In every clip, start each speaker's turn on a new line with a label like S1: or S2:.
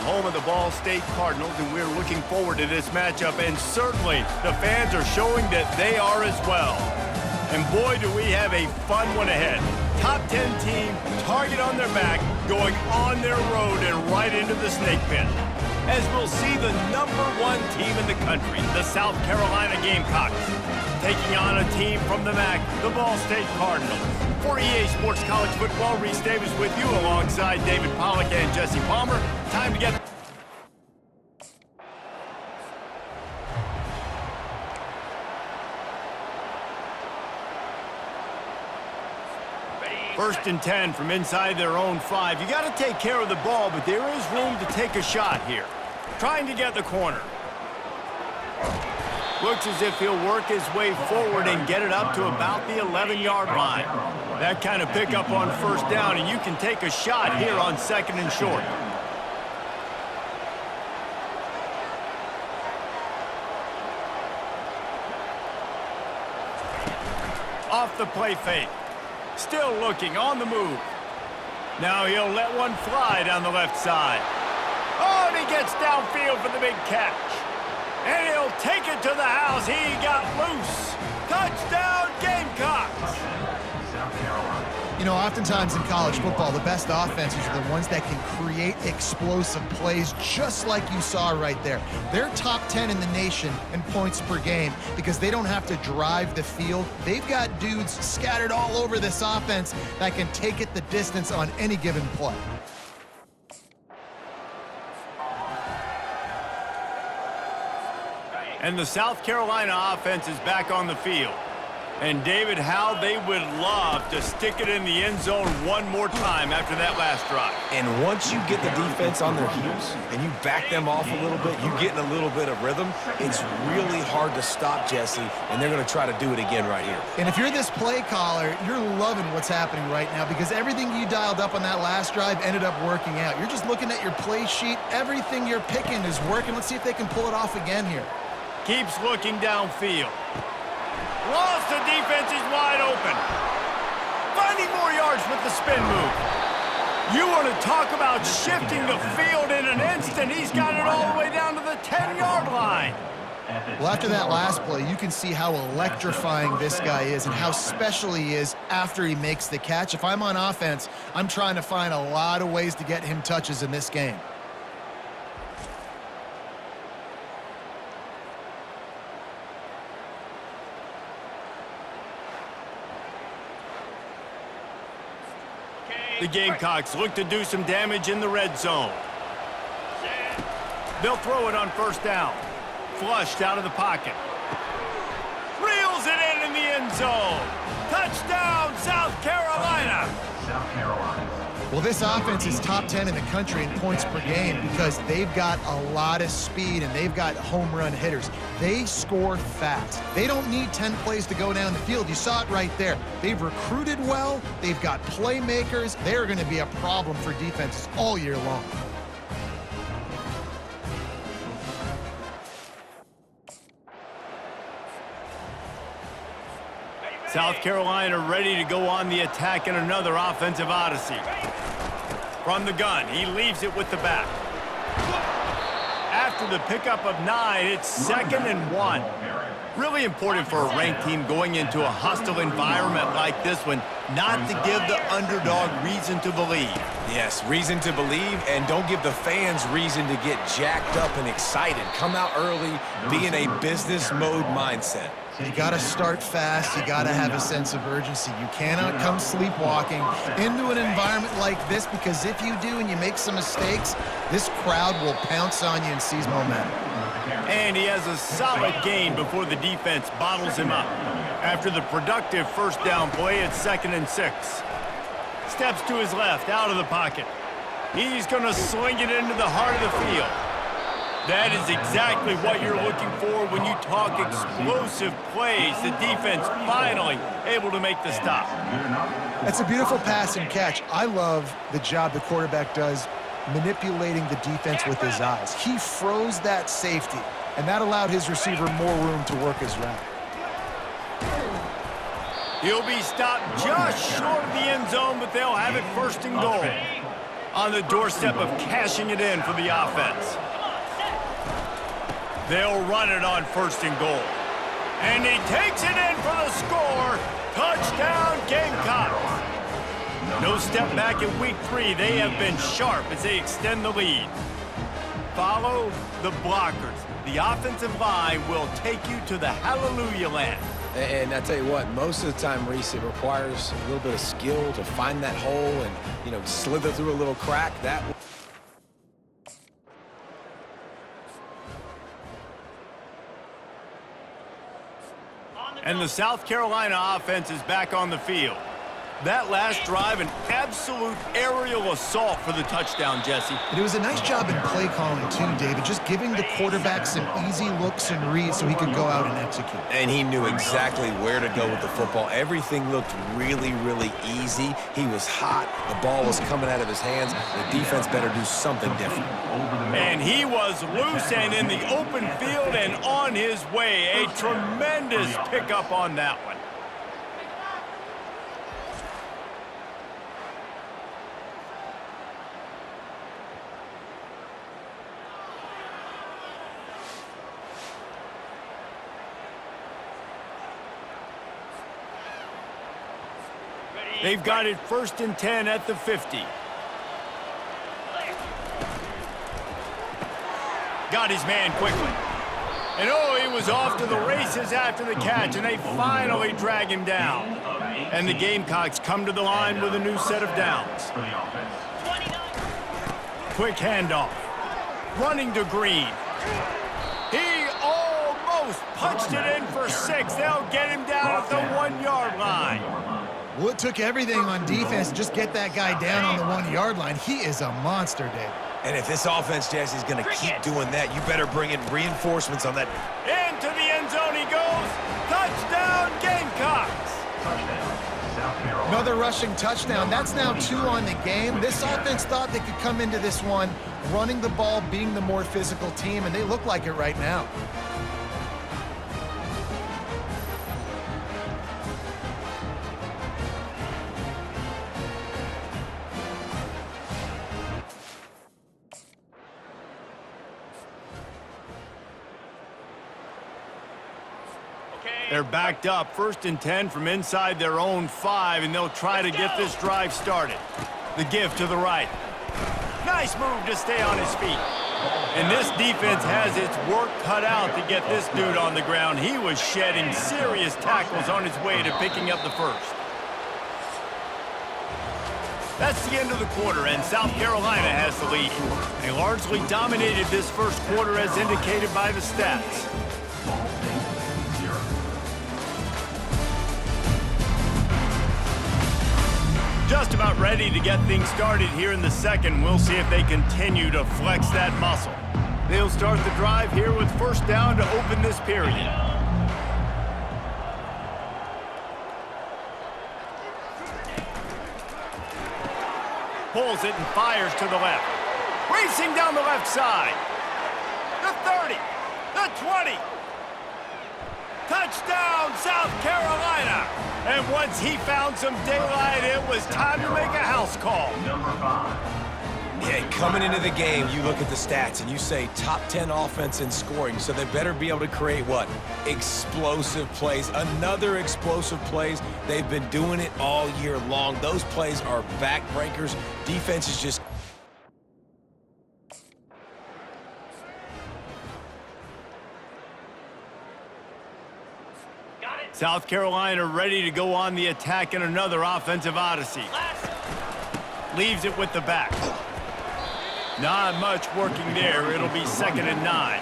S1: home of the Ball State Cardinals, and we're looking forward to this matchup, and certainly the fans are showing that they are as well. And boy, do we have a fun one ahead. Top 10 team, target on their back, going on their road and right into the snake pit. As we'll see the #1 team in the country, the South Carolina Gamecocks, taking on a team from the MAC, the Ball State Cardinals. For EA Sports College Football, Reese Davis with you alongside David Pollack and Jesse Palmer. Time to get... First and 10 from inside their own 5. You got to take care of the ball, but there is room to take a shot here. Trying to get the corner. Looks as if he'll work his way forward and get it up to about the 11-yard line. That kind of pickup on first down, and you can take a shot here on 2nd and short. Off the play fake. Still looking, on the move. Now he'll let one fly down the left side. Oh, and he gets downfield for the big catch. And he'll take it to the house. He got loose. Touchdown, Gamecocks.
S2: You know, oftentimes in college football, the best offenses are the ones that can create explosive plays, just like you saw right there. They're top 10 in the nation in points per game because they don't have to drive the field. They've got dudes scattered all over this offense that can take it the distance on any given play.
S1: And the South Carolina offense is back on the field. And David, how they would love to stick it in the end zone one more time after that last drive.
S3: And once you get the defense on their heels and you back them off a little bit, you get in a little bit of rhythm, it's really hard to stop, Jesse, and they're going to try to do it again right here.
S2: And if you're this play caller, you're loving what's happening right now because everything you dialed up on that last drive ended up working out. You're just looking at your play sheet. Everything you're picking is working. Let's see if they can pull it off again here.
S1: Keeps looking downfield. Lost, the defense is wide open. Finding more yards with the spin move. You want to talk about shifting the field in an instant. He's got it all the way down to the 10-yard line.
S2: Well, after that last play, you can see how electrifying this guy is and how special he is after he makes the catch. If I'm on offense, I'm trying to find a lot of ways to get him touches in this game.
S1: The Gamecocks look to do some damage in the red zone. They'll throw it on first down. Flushed out of the pocket. Reels it in the end zone. Touchdown, South Carolina.
S2: Well, this offense is top 10 in the country in points per game because they've got a lot of speed and they've got home run hitters. They score fast. They don't need 10 plays to go down the field. You saw it right there. They've recruited well. They've got playmakers. They're going to be a problem for defenses all year long.
S1: South Carolina ready to go on the attack in another offensive odyssey. From the gun, he leaves it with the back. After the pickup of 9, it's 2nd and 1. Really important for a ranked team going into a hostile environment like this one, not to give the underdog reason to believe.
S3: Yes, reason to believe, and don't give the fans reason to get jacked up and excited. Come out early, be in a business mode mindset.
S2: You got to start fast. You got to have a sense of urgency. You cannot come sleepwalking into an environment like this because if you do and you make some mistakes, this crowd will pounce on you and seize momentum.
S1: And he has a solid gain before the defense bottles him up. After the productive first down play, it's 2nd and 6. Steps to his left, out of the pocket. He's going to sling it into the heart of the field. That is exactly what you're looking for when you talk explosive plays. The defense finally able to make the stop.
S2: That's a beautiful pass and catch. I love the job the quarterback does manipulating the defense with his eyes. He froze that safety, and that allowed his receiver more room to work his route.
S1: He'll be stopped just short of the end zone, but they'll have it 1st and goal. on the doorstep of cashing it in for the offense. They'll run it on 1st and goal. And he takes it in for the score. Touchdown, Gamecocks. No step back in week 3. They have been sharp as they extend the lead. Follow the blockers. The offensive line will take you to the hallelujah land.
S3: And I tell you what, most of the time, Reese, it requires a little bit of skill to find that hole and, slither through a little crack.
S1: And the South Carolina offense is back on the field. That last drive, an absolute aerial assault for the touchdown, Jesse.
S2: And it was a nice job in play calling, too, David, just giving the quarterback some easy looks and reads so he could go out and execute.
S3: And he knew exactly where to go with the football. Everything looked really, really easy. He was hot. The ball was coming out of his hands. The defense better do something different.
S1: And he was loose and in the open field and on his way. A tremendous pickup on that one. They've got it 1st and 10 at the 50. Got his man quickly. And he was off to the races after the catch, and they finally drag him down. And the Gamecocks come to the line with a new set of downs. Quick handoff. Running to Green. He almost punched it in for 6. They'll get him down at the 1-yard line.
S2: Well, it took everything on defense to just get that guy down on the 1-yard line. He is a monster, Dave.
S3: And if this offense, Jesse, is going to keep doing that, you better bring in reinforcements on that.
S1: Into the end zone he goes. Touchdown, Gamecocks.
S2: Another rushing touchdown. That's now 2 on the game. This offense thought they could come into this one running the ball, being the more physical team, and they look like it right now.
S1: They're backed up, 1st and 10 from inside their own 5, and they'll try to get this drive started. The give to the right. Nice move to stay on his feet. And this defense has its work cut out to get this dude on the ground. He was shedding serious tackles on his way to picking up the 1st. That's the end of the quarter, and South Carolina has the lead. They largely dominated this 1st quarter as indicated by the stats. Just about ready to get things started here in the 2nd. We'll see if they continue to flex that muscle. They'll start the drive here with 1st down to open this period. Pulls it and fires to the left. Racing down the left side. The 30, the 20. Touchdown, South Carolina! And once he found some daylight, it was time to make a house call.
S3: Yeah, coming into the game, you look at the stats and you say top 10 offense in scoring, so they better be able to create what? Explosive plays. Another explosive plays. They've been doing it all year long. Those plays are backbreakers. Defense is just...
S1: South Carolina ready to go on the attack in another offensive odyssey. Leaves it with the back. Not much working there. It'll be 2nd and 9.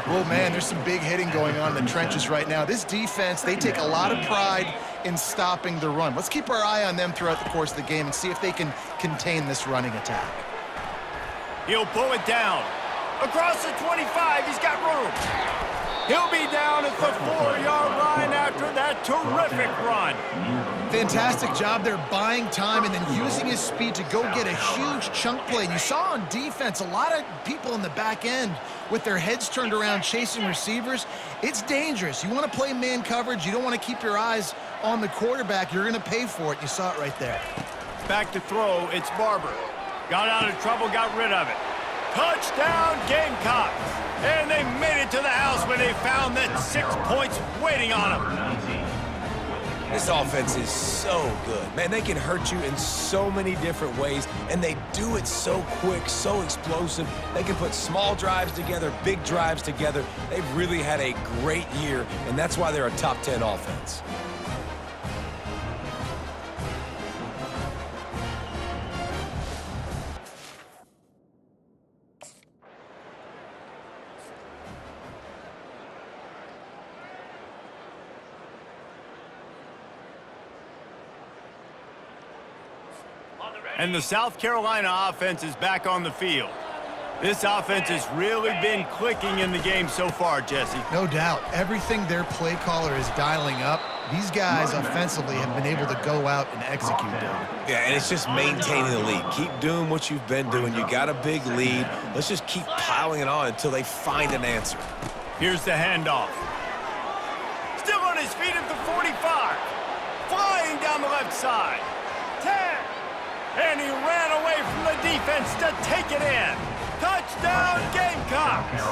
S2: Well, man, there's some big hitting going on in the trenches right now. This defense, they take a lot of pride in stopping the run. Let's keep our eye on them throughout the course of the game and see if they can contain this running attack.
S1: He'll pull it down. Across the 25, he's got room. He'll be down at the 4-yard line after that terrific run.
S2: Fantastic job there buying time and then using his speed to go get a huge chunk play. And you saw on defense a lot of people in the back end with their heads turned around chasing receivers. It's dangerous. You want to play man coverage. You don't want to keep your eyes on the quarterback. You're going to pay for it. You saw it right there.
S1: Back to throw. It's Barber. Got out of trouble, got rid of it. Touchdown, Gamecocks! And they made it to the house when they found that 6 points waiting on them.
S3: This offense is so good. Man, they can hurt you in so many different ways, and they do it so quick, so explosive. They can put small drives together, big drives together. They've really had a great year, and that's why they're a top 10 offense.
S1: And the South Carolina offense is back on the field. This offense has really been clicking in the game so far, Jesse.
S2: No doubt. Everything their play caller is dialing up, these guys offensively have been able to go out and execute them.
S3: Yeah, and it's just maintaining the lead. Keep doing what you've been doing. You got a big lead. Let's just keep piling it on until they find an answer.
S1: Here's the handoff. Still on his feet at the 45. Flying down the left side. 10. And he ran away from the defense to take it in. Touchdown, Gamecocks!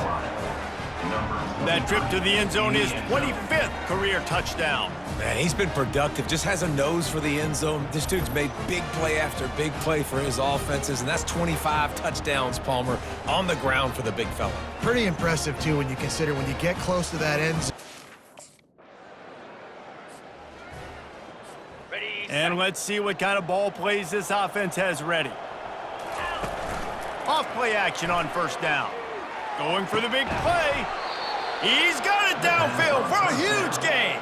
S1: That trip to the end zone is 25th career touchdown.
S3: Man, he's been productive, just has a nose for the end zone. This dude's made big play after big play for his offenses, and that's 25 touchdowns, Palmer, on the ground for the big fella.
S2: Pretty impressive, too, when you consider when you get close to that end zone.
S1: And let's see what kind of ball plays this offense has ready. Off play action on first down. Going for the big play. He's got it downfield for a huge gain.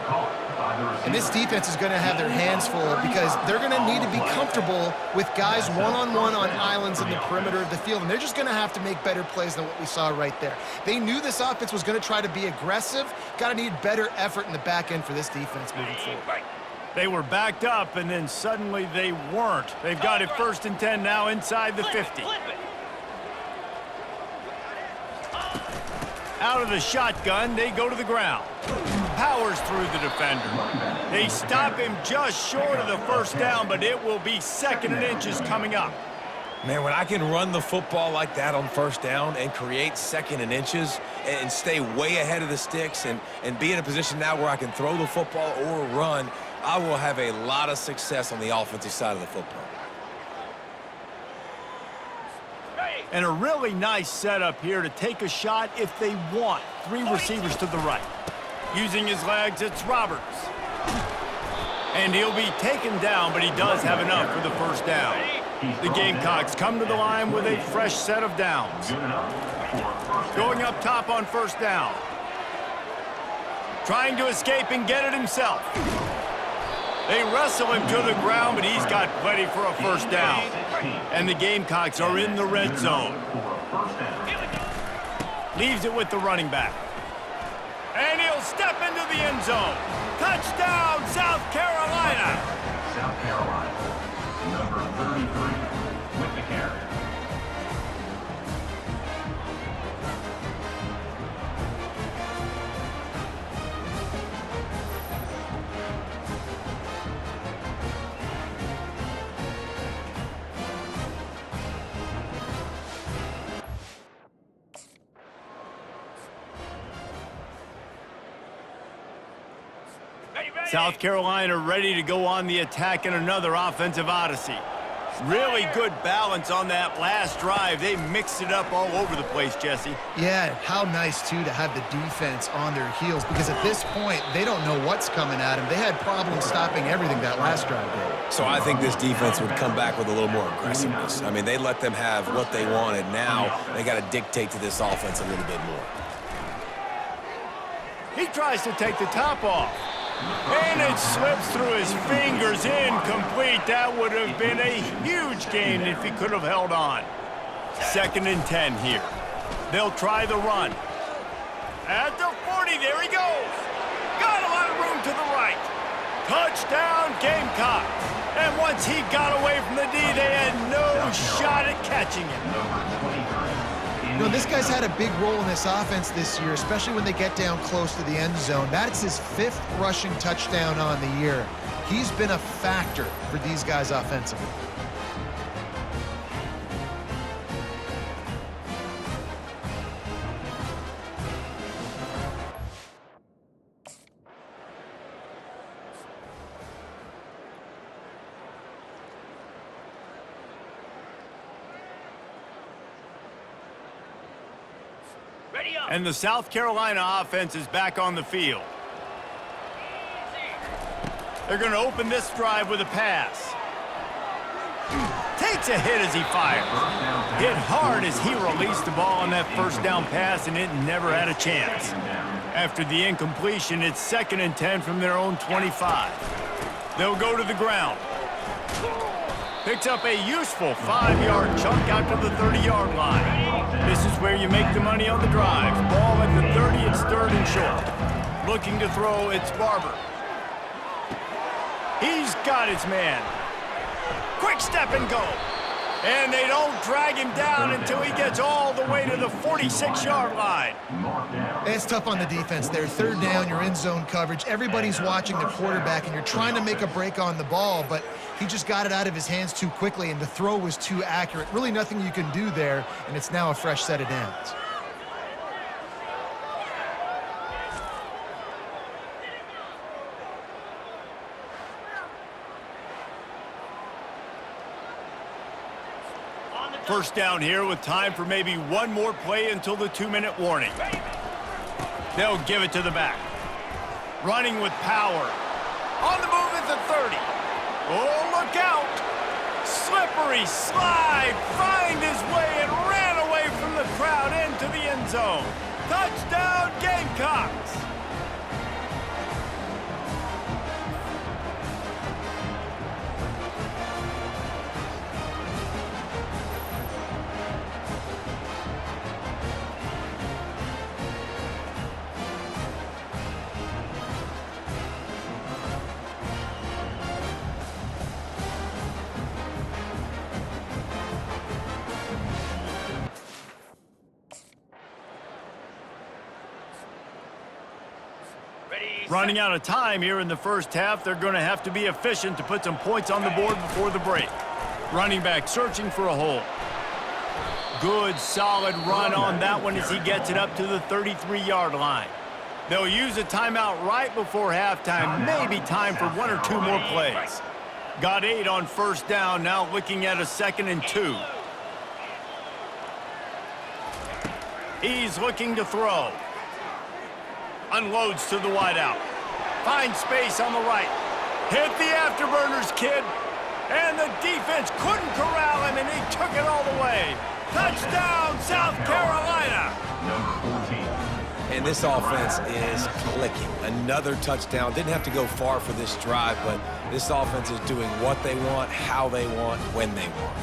S2: And this defense is going to have their hands full because they're going to need to be comfortable with guys one-on-one on islands in the perimeter of the field. And they're just going to have to make better plays than what we saw right there. They knew this offense was going to try to be aggressive. Got to need better effort in the back end for this defense moving forward.
S1: They were backed up, and then suddenly they weren't. They've got it 1st and 10 now inside the 50. Out of the shotgun, they go to the ground. Powers through the defender. They stop him just short of the first down, but it will be 2nd and inches coming up.
S3: Man, when I can run the football like that on first down and create 2nd and inches and stay way ahead of the sticks and be in a position now where I can throw the football or run, I will have a lot of success on the offensive side of the football.
S1: And a really nice setup here to take a shot if they want. 3 receivers to the right. Using his legs, it's Roberts. And he'll be taken down, but he does have enough for the first down. The Gamecocks come to the line with a fresh set of downs. Going up top on first down. Trying to escape and get it himself. They wrestle him to the ground, but he's got plenty for a first down. And the Gamecocks are in the red zone. Leaves it with the running back. And he'll step into the end zone. Touchdown, South Carolina!
S4: South Carolina, number 33 with the carry.
S1: South Carolina ready to go on the attack in another offensive odyssey. Really good balance on that last drive. They mixed it up all over the place, Jesse.
S2: Yeah, how nice, too, to have the defense on their heels because at this point, they don't know what's coming at them. They had problems stopping everything that last drive did.
S3: So I think this defense would come back with a little more aggressiveness. I mean, they let them have what they wanted. Now they got to dictate to this offense a little bit more.
S1: He tries to take the top off. And it slips through his fingers, incomplete. That would have been a huge gain if he could have held on. 2nd and 10 here. They'll try the run. At the 40, there he goes. Got a lot of room to the right. Touchdown, Gamecocks. And once he got away from the D, they had no shot at catching him.
S2: You know, this guy's had a big role in this offense this year, especially when they get down close to the end zone. That's his 5th rushing touchdown on the year. He's been a factor for these guys offensively.
S1: And the South Carolina offense is back on the field. They're going to open this drive with a pass. Takes a hit as he fires. Hit hard as he released the ball on that first down pass, and it never had a chance. After the incompletion, it's 2nd and 10 from their own 25. They'll go to the ground. Picks up a useful 5-yard chunk out to the 30-yard line. This is where you make the money on the drive. Ball at the 30, it's 3rd and short. Looking to throw, it's Barber. He's got his man. Quick step and go. And they don't drag him down until he gets all the way to the 46-yard line.
S2: It's tough on the defense there. 3rd down, you're in zone coverage. Everybody's watching the quarterback, and you're trying to make a break on the ball, but he just got it out of his hands too quickly, and the throw was too accurate. Really nothing you can do there, and it's now a fresh set of downs.
S1: First down here with time for maybe one more play until the 2-minute warning. They'll give it to the back. Running with power. On the move at the 30. Oh, look out. Slippery slide. Find his way and ran away from the crowd into the end zone. Touchdown, Gamecocks. Running out of time here in the first half. They're going to have to be efficient to put some points on the board before the break. Running back searching for a hole. Good, solid run on that one as he gets it up to the 33-yard line. They'll use a timeout right before halftime. Maybe time for 1 or 2 more plays. Got 8 on first down. Now looking at a 2nd and 2. He's looking to throw. Unloads to the wideout. Finds space on the right. Hit the afterburners, kid. And the defense couldn't corral him, and he took it all the way. Touchdown, South Carolina.
S4: Number 14.
S3: And this offense is clicking. Another touchdown. Didn't have to go far for this drive, but this offense is doing what they want, how they want, when they want.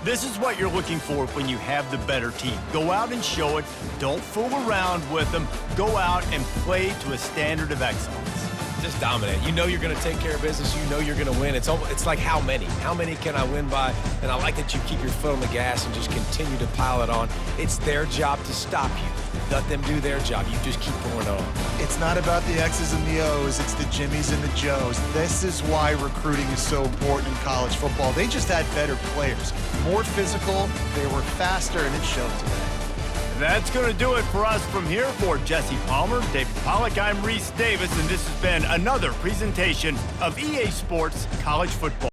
S1: This is what you're looking for when you have the better team. Go out and show it. Don't fool around with them. Go out and play to a standard of excellence.
S3: Just dominate. You know you're going to take care of business. You know you're going to win. It's like how many? How many can I win by? And I like that you keep your foot on the gas and just continue to pile it on. It's their job to stop you. Let them do their job. You just keep going on.
S2: It's not about the X's and the O's. It's the Jimmies and the Joes. This is why recruiting is so important in college football. They just had better players, more physical, they were faster, and it showed today.
S1: That's going to do it for us from here. For Jesse Palmer, David Pollack, I'm Reese Davis, and this has been another presentation of EA Sports College Football.